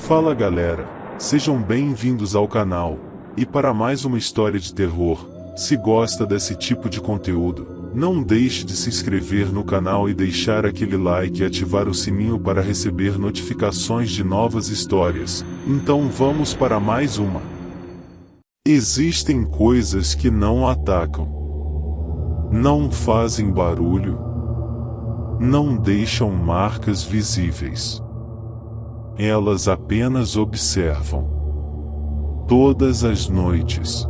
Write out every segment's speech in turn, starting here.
Fala galera, sejam bem-vindos ao canal, e para mais uma história de terror. Se gosta desse tipo de conteúdo, não deixe de se inscrever no canal e deixar aquele like e ativar o sininho para receber notificações de novas histórias. Então vamos para mais uma. Existem coisas que não atacam, não fazem barulho, não deixam marcas visíveis. Elas apenas observam. Todas as noites.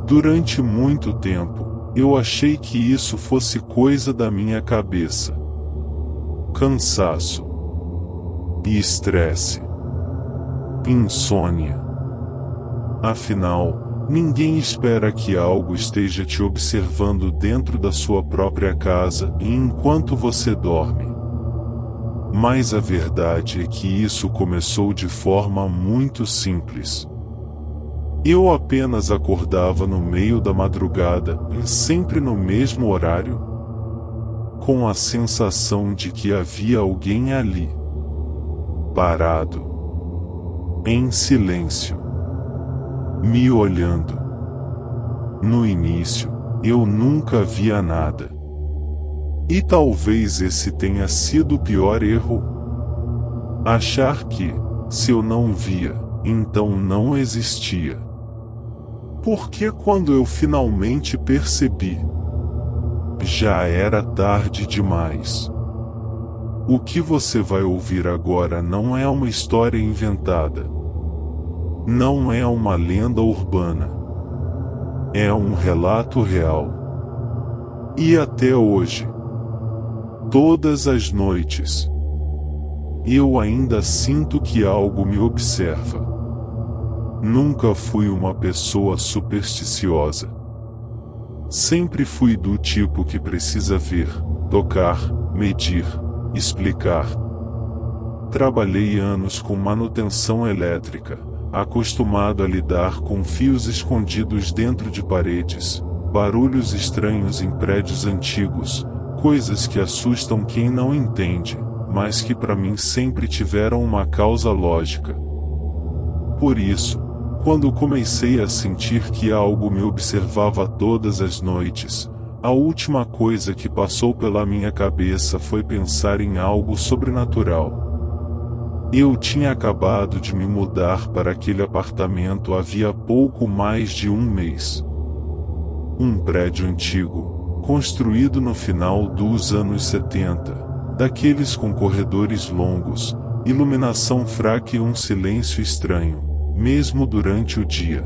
Durante muito tempo, eu achei que isso fosse coisa da minha cabeça. Cansaço. E estresse. Insônia. Afinal, ninguém espera que algo esteja te observando dentro da sua própria casa enquanto você dorme. Mas a verdade é que isso começou de forma muito simples. Eu apenas acordava no meio da madrugada, sempre no mesmo horário, com a sensação de que havia alguém ali, parado, em silêncio, me olhando. No início, eu nunca via nada. E talvez esse tenha sido o pior erro. Achar que, se eu não via, então não existia. Porque quando eu finalmente percebi, já era tarde demais. O que você vai ouvir agora não é uma história inventada. Não é uma lenda urbana. É um relato real. E até hoje, todas as noites, eu ainda sinto que algo me observa. Nunca fui uma pessoa supersticiosa. Sempre fui do tipo que precisa ver, tocar, medir, explicar. Trabalhei anos com manutenção elétrica, acostumado a lidar com fios escondidos dentro de paredes, barulhos estranhos em prédios antigos, coisas que assustam quem não entende, mas que para mim sempre tiveram uma causa lógica. Por isso, quando comecei a sentir que algo me observava todas as noites, a última coisa que passou pela minha cabeça foi pensar em algo sobrenatural. Eu tinha acabado de me mudar para aquele apartamento havia pouco mais de um mês. Um prédio antigo, construído no final dos anos 70, daqueles com corredores longos, iluminação fraca e um silêncio estranho, mesmo durante o dia.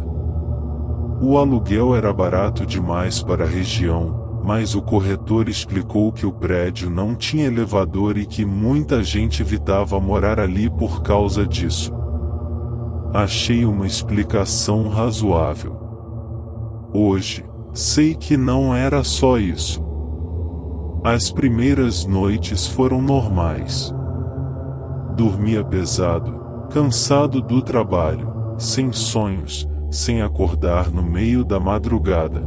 O aluguel era barato demais para a região, mas o corretor explicou que o prédio não tinha elevador e que muita gente evitava morar ali por causa disso. Achei uma explicação razoável. Hoje, sei que não era só isso. As primeiras noites foram normais. Dormia pesado, cansado do trabalho, sem sonhos, sem acordar no meio da madrugada.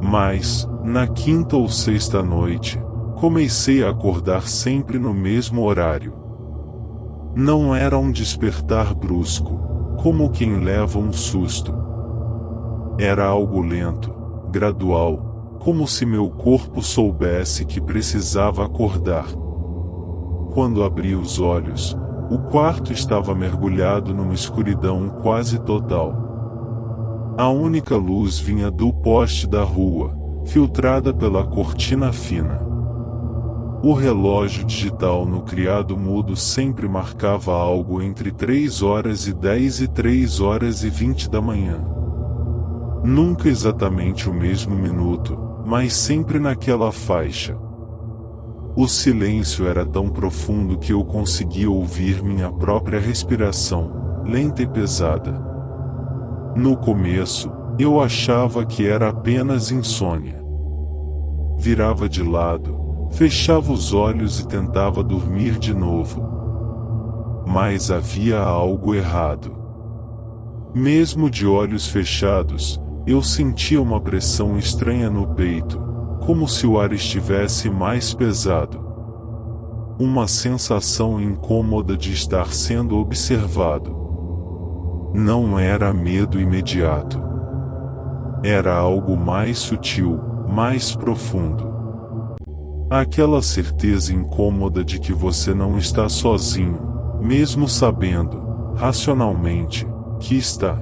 Mas, na quinta ou sexta noite, comecei a acordar sempre no mesmo horário. Não era um despertar brusco, como quem leva um susto. Era algo lento, gradual, como se meu corpo soubesse que precisava acordar. Quando abri os olhos, o quarto estava mergulhado numa escuridão quase total. A única luz vinha do poste da rua, filtrada pela cortina fina. O relógio digital no criado mudo sempre marcava algo entre 3h10 e 3h20 da manhã. Nunca exatamente o mesmo minuto, mas sempre naquela faixa. O silêncio era tão profundo que eu conseguia ouvir minha própria respiração, lenta e pesada. No começo, eu achava que era apenas insônia. Virava de lado, fechava os olhos e tentava dormir de novo. Mas havia algo errado. Mesmo de olhos fechados, eu sentia uma pressão estranha no peito, como se o ar estivesse mais pesado. uma sensação incômoda de estar sendo observado. Não era medo imediato. Era algo mais sutil, mais profundo. Aquela certeza incômoda de que você não está sozinho, mesmo sabendo, racionalmente, que está.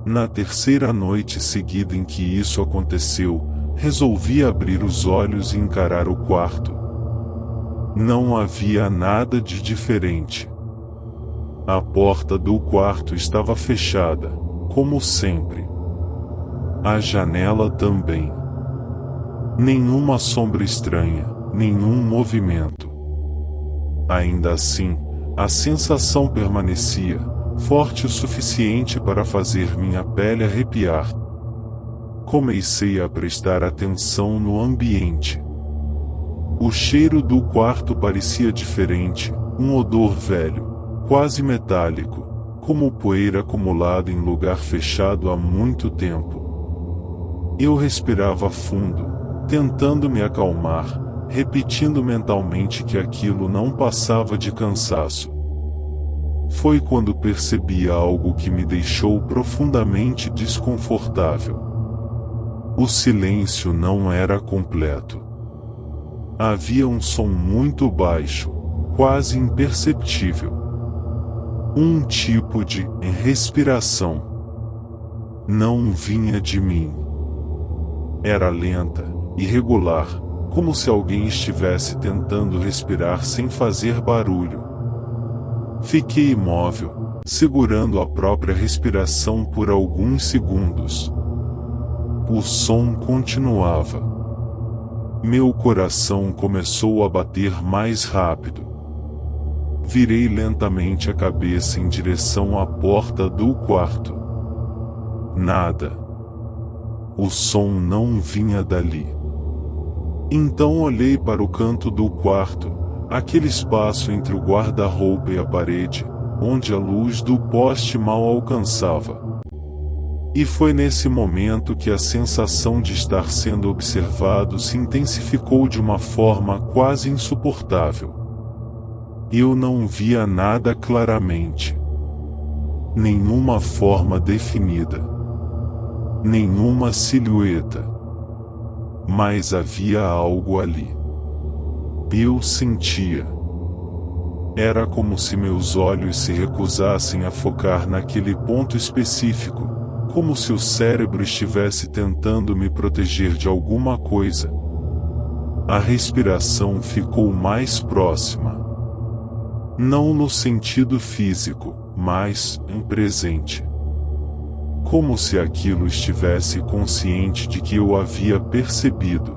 Na terceira noite seguida em que isso aconteceu, resolvi abrir os olhos e encarar o quarto. Não havia nada de diferente. A porta do quarto estava fechada, como sempre. A janela também. Nenhuma sombra estranha, nenhum movimento. Ainda assim, a sensação permanecia, forte o suficiente para fazer minha pele arrepiar. Comecei a prestar atenção no ambiente. O cheiro do quarto parecia diferente, um odor velho, quase metálico, como poeira acumulada em lugar fechado há muito tempo. Eu respirava fundo, tentando me acalmar, repetindo mentalmente que aquilo não passava de cansaço. Foi quando percebi algo que me deixou profundamente desconfortável. O silêncio não era completo. Havia um som muito baixo, quase imperceptível. Um tipo de respiração. Não vinha de mim. Era lenta, irregular, como se alguém estivesse tentando respirar sem fazer barulho. Fiquei imóvel, segurando a própria respiração por alguns segundos. O som continuava. Meu coração começou a bater mais rápido. Virei lentamente a cabeça em direção à porta do quarto. Nada. O som não vinha dali. Então olhei para o canto do quarto, aquele espaço entre o guarda-roupa e a parede, onde a luz do poste mal alcançava. E foi nesse momento que a sensação de estar sendo observado se intensificou de uma forma quase insuportável. Eu não via nada claramente. Nenhuma forma definida. Nenhuma silhueta. Mas havia algo ali. Eu sentia. Era como se meus olhos se recusassem a focar naquele ponto específico. Como se o cérebro estivesse tentando me proteger de alguma coisa. A respiração ficou mais próxima. Não no sentido físico, mas em presente. Como se aquilo estivesse consciente de que eu havia percebido.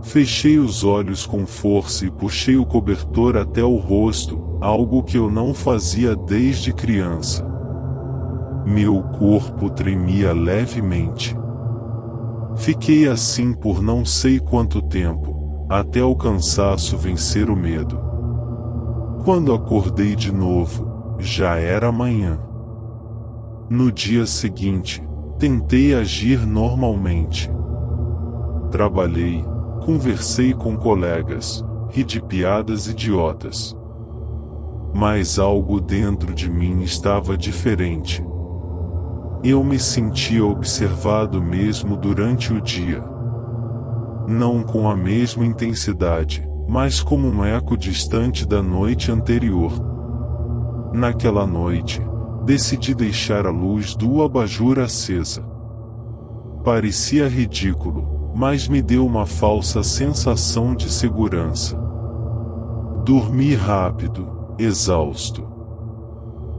Fechei os olhos com força e puxei o cobertor até o rosto, algo que eu não fazia desde criança. Meu corpo tremia levemente. Fiquei assim por não sei quanto tempo, até o cansaço vencer o medo. Quando acordei de novo, já era manhã. No dia seguinte, tentei agir normalmente. Trabalhei, conversei com colegas, ri de piadas idiotas. Mas algo dentro de mim estava diferente. Eu me sentia observado mesmo durante o dia. Não com a mesma intensidade, mas como um eco distante da noite anterior. Naquela noite, decidi deixar a luz do abajur acesa. Parecia ridículo, mas me deu uma falsa sensação de segurança. Dormi rápido, exausto.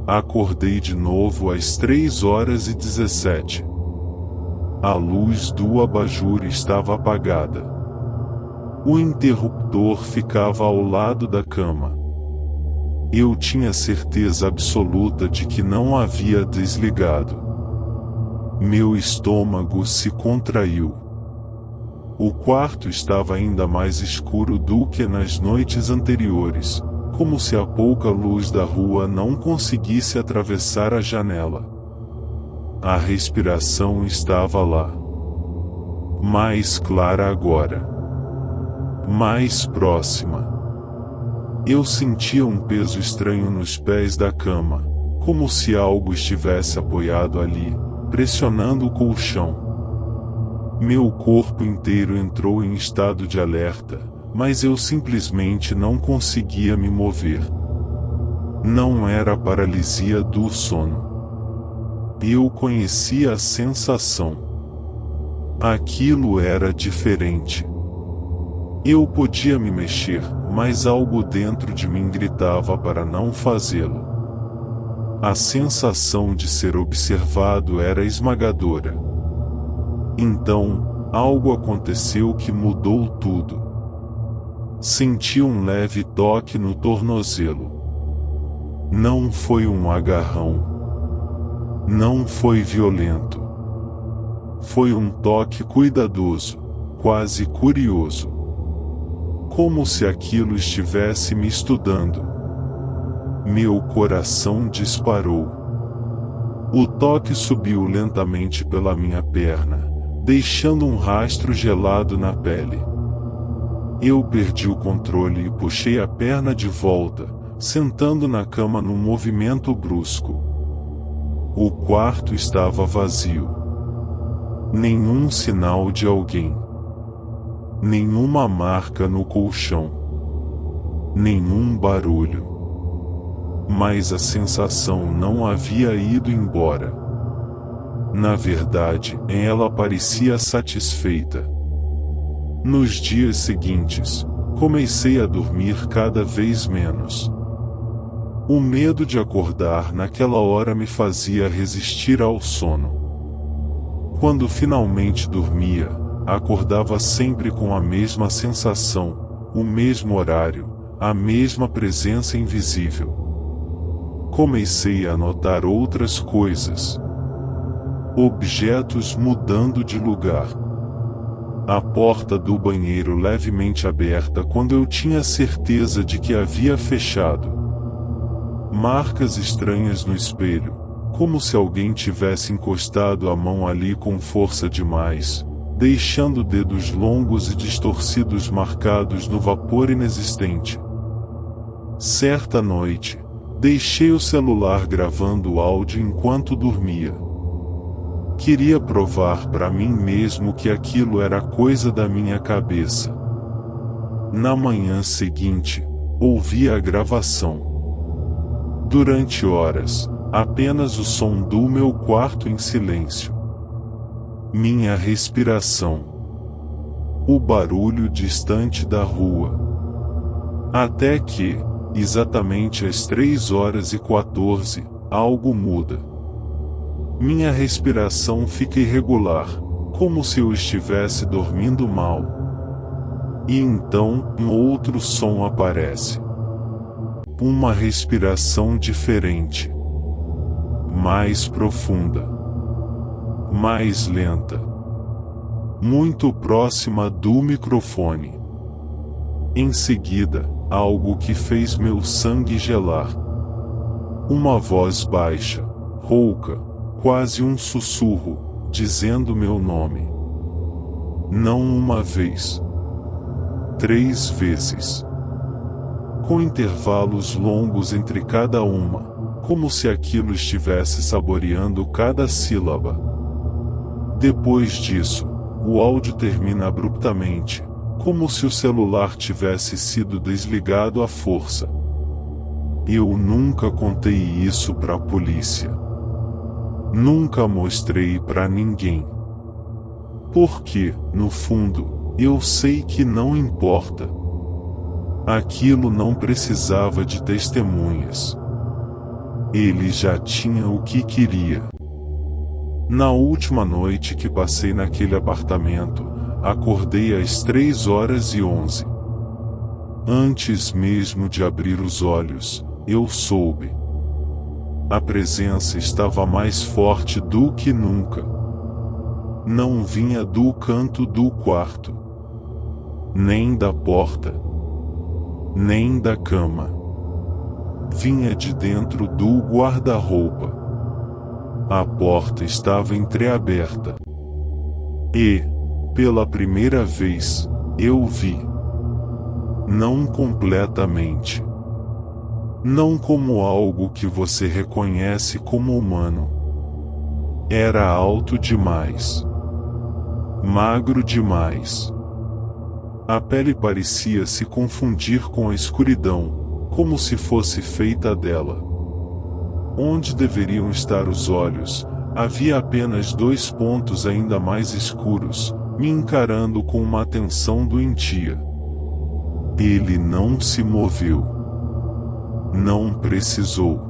Acordei de novo às 3h17. A luz do abajur estava apagada. O interruptor ficava ao lado da cama. Eu tinha certeza absoluta de que não havia desligado. Meu estômago se contraiu. O quarto estava ainda mais escuro do que nas noites anteriores, como se a pouca luz da rua não conseguisse atravessar a janela. A respiração estava lá. Mais clara agora. Mais próxima. Eu sentia um peso estranho nos pés da cama, como se algo estivesse apoiado ali, pressionando o colchão. Meu corpo inteiro entrou em estado de alerta, mas eu simplesmente não conseguia me mover. Não era a paralisia do sono. Eu conhecia a sensação. Aquilo era diferente. Eu podia me mexer, mas algo dentro de mim gritava para não fazê-lo. A sensação de ser observado era esmagadora. Então, algo aconteceu que mudou tudo. Senti um leve toque no tornozelo. Não foi um agarrão. Não foi violento. Foi um toque cuidadoso, quase curioso. Como se aquilo estivesse me estudando. Meu coração disparou. O toque subiu lentamente pela minha perna, deixando um rastro gelado na pele. Eu perdi o controle e puxei a perna de volta, sentando na cama num movimento brusco. O quarto estava vazio. Nenhum sinal de alguém. Nenhuma marca no colchão. Nenhum barulho. Mas a sensação não havia ido embora. Na verdade, ela parecia satisfeita. Nos dias seguintes, comecei a dormir cada vez menos. O medo de acordar naquela hora me fazia resistir ao sono. Quando finalmente dormia, acordava sempre com a mesma sensação, o mesmo horário, a mesma presença invisível. Comecei a notar outras coisas. Objetos mudando de lugar. A porta do banheiro levemente aberta quando eu tinha certeza de que havia fechado. Marcas estranhas no espelho, como se alguém tivesse encostado a mão ali com força demais, deixando dedos longos e distorcidos marcados no vapor inexistente. Certa noite, deixei o celular gravando o áudio enquanto dormia. Queria provar para mim mesmo que aquilo era coisa da minha cabeça. Na manhã seguinte, ouvi a gravação. Durante horas, apenas o som do meu quarto em silêncio. Minha respiração. O barulho distante da rua. Até que, exatamente às 3h14, algo muda. Minha respiração fica irregular, como se eu estivesse dormindo mal. E então, um outro som aparece. Uma respiração diferente. Mais profunda. Mais lenta. Muito próxima do microfone. Em seguida, algo que fez meu sangue gelar. Uma voz baixa, rouca, quase um sussurro, dizendo meu nome. Não uma vez. 3 vezes. Com intervalos longos entre cada uma, como se aquilo estivesse saboreando cada sílaba. Depois disso, o áudio termina abruptamente, como se o celular tivesse sido desligado à força. Eu nunca contei isso para a polícia. Nunca mostrei para ninguém. Porque, no fundo, eu sei que não importa. Aquilo não precisava de testemunhas. Ele já tinha o que queria. Na última noite que passei naquele apartamento, acordei às 3h11. Antes mesmo de abrir os olhos, eu soube. A presença estava mais forte do que nunca. Não vinha do canto do quarto, nem da porta, nem da cama. Vinha de dentro do guarda-roupa. A porta estava entreaberta. E, pela primeira vez, eu vi. Não completamente. não como algo que você reconhece como humano. Era alto demais. Magro demais. A pele parecia se confundir com a escuridão, como se fosse feita dela. Onde deveriam estar os olhos, havia apenas 2 pontos ainda mais escuros, me encarando com uma atenção doentia. Ele não se moveu. Não precisou.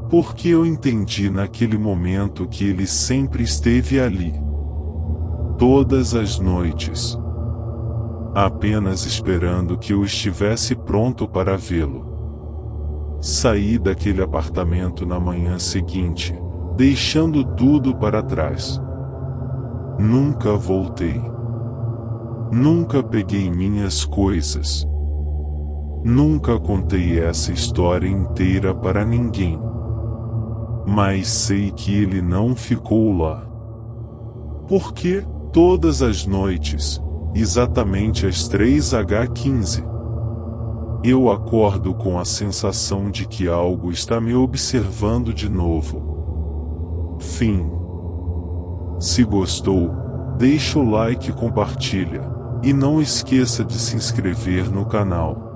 Porque eu entendi naquele momento que ele sempre esteve ali. Todas as noites. Apenas esperando que eu estivesse pronto para vê-lo. Saí daquele apartamento na manhã seguinte, deixando tudo para trás. Nunca voltei. Nunca peguei minhas coisas. Nunca contei essa história inteira para ninguém. Mas sei que ele não ficou lá. Porque, todas as noites, exatamente às 3h15, eu acordo com a sensação de que algo está me observando de novo. Fim. Se gostou, deixa o like e compartilha, e não esqueça de se inscrever no canal.